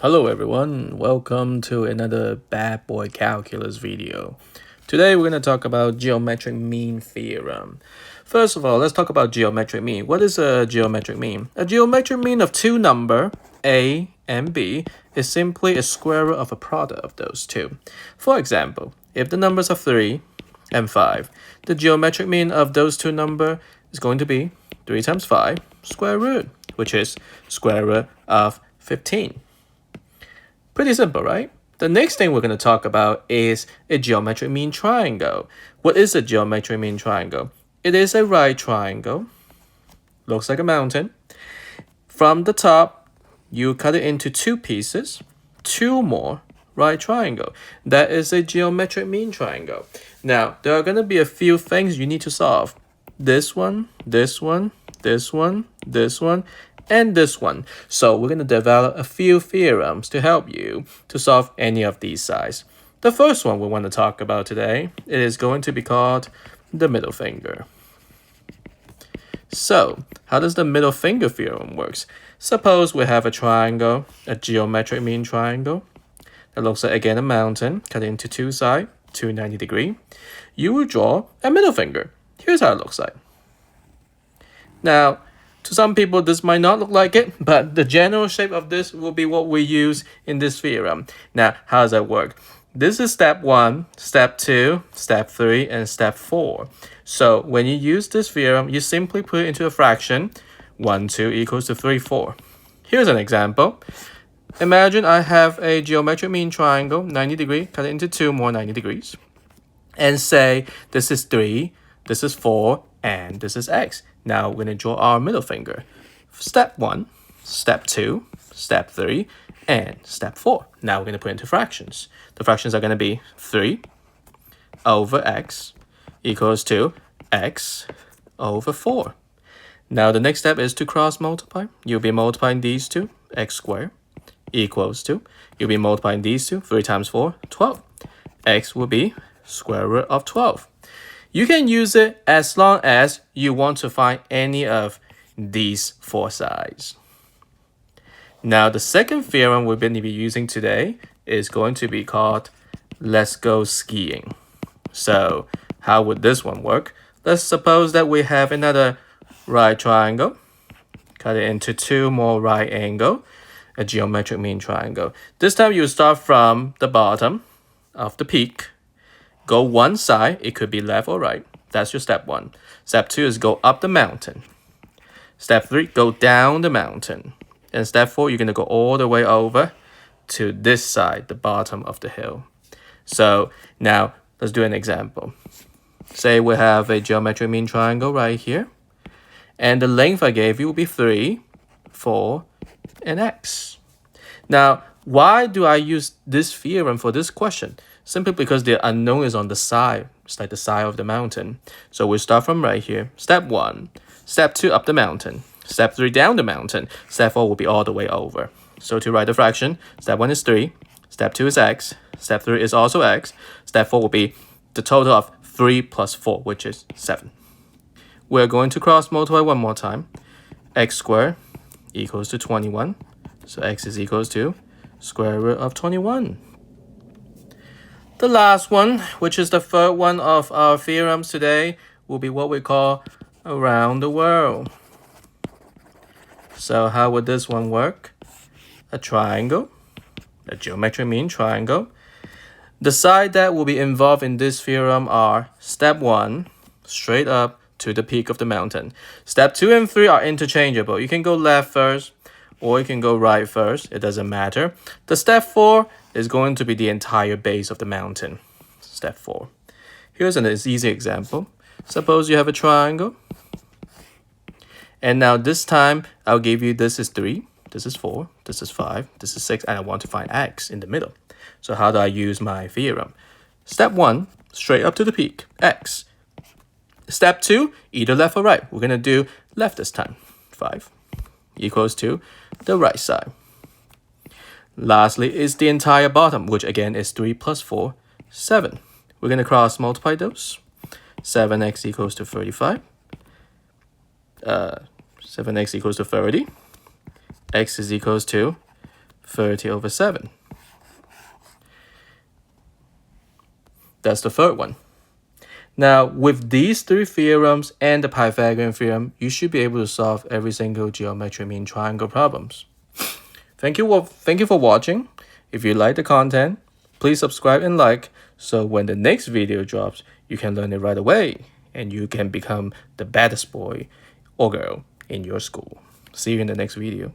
Hello everyone, welcome to another Bad Boy Calculus video. Today we're going to talk about geometric mean theorem. First of all, let's talk about geometric mean. What is a geometric mean? A geometric mean of two numbers, A and B, is simply a square root of a product of those two. For example, if the numbers are 3 and 5, the geometric mean of those two numbers is going to be 3 times 5 square root, which is square root of 15. Pretty simple, right? The next thing we're going to talk about is a geometric mean triangle. What is a geometric mean triangle? It is a right triangle. Looks like a mountain. From the top, you cut it into two pieces. Two more right triangle. That is a geometric mean triangle. Now, there are going to be a few things you need to solve. This one, this one, this one, this one, and this one. So we're going to develop a few theorems to help you to solve any of these sides. The first one we want to talk about today, it is going to be called the middle finger. So how does the middle finger theorem works? Suppose we have a triangle, a geometric mean triangle. That looks like, again, a mountain cut into two sides, 290 degrees. You will draw a middle finger. Here's how it looks like. Now, to some people, this might not look like it, but the general shape of this will be what we use in this theorem. Now, how does that work? This is step 1, step 2, step 3, and step 4. So when you use this theorem, you simply put it into a fraction. 1, 2 equals to 3, 4. Here's an example. Imagine I have a geometric mean triangle, 90 degrees, cut it into two more 90 degrees. And say this is 3, this is 4, and this is x. Now we're going to draw our middle finger. Step 1, step 2, step 3, and step 4. Now we're going to put into fractions. The fractions are going to be 3 over x equals to x over 4. Now the next step is to cross multiply. You'll be multiplying these two, x squared equals to, you'll be multiplying these two, 3 times 4, 12. X will be square root of 12. You can use it as long as you want to find any of these four sides. Now, the second theorem we're going to be using today is going to be called let's go skiing. So, how would this one work? Let's suppose that we have another right triangle. Cut it into two more right angle, a geometric mean triangle. This time you start from the bottom of the peak. Go one side, it could be left or right. That's your step 1. Step 2 is go up the mountain. Step 3, go down the mountain. And step 4, you're going to go all the way over to this side, the bottom of the hill. So now let's do an example. Say we have a geometric mean triangle right here. And the length I gave you will be 3, 4, and x. Now, why do I use this theorem for this question? Simply because the unknown is on the side. It's like the side of the mountain. So we start from right here. Step 1. Step 2, up the mountain. Step 3, down the mountain. Step 4 will be all the way over. So to write the fraction, step 1 is 3. Step 2 is x. Step 3 is also x. Step 4 will be the total of 3 plus 4, which is 7. We're going to cross multiply one more time. X squared equals to 21. So x is equals to square root of 21. The last one, which is the third one of our theorems today, will be what we call around the world. So how would this one work? A triangle, a geometric mean triangle. The side that will be involved in this theorem are step 1, straight up to the peak of the mountain. Step 2 and 3 are interchangeable. You can go left first, or you can go right first. It doesn't matter. The step 4 is going to be the entire base of the mountain. Step 4. Here's an easy example. Suppose you have a triangle. And now this time, I'll give you this is 3, this is 4, this is 5, this is 6, and I want to find x in the middle. So how do I use my theorem? Step 1, straight up to the peak, x. Step 2, either left or right. We're going to do left this time. 5 equals to the right side. Lastly is the entire bottom, which again is 3 plus 4, 7. We're going to cross multiply those. 7x equals to 35. 7x equals to 30. X is equals to 30/7. That's the third one. Now, with these three theorems and the Pythagorean theorem, you should be able to solve every single geometric mean triangle problems. Thank you for watching. If you like the content, please subscribe and like, so when the next video drops, you can learn it right away, and you can become the baddest boy or girl in your school. See you in the next video.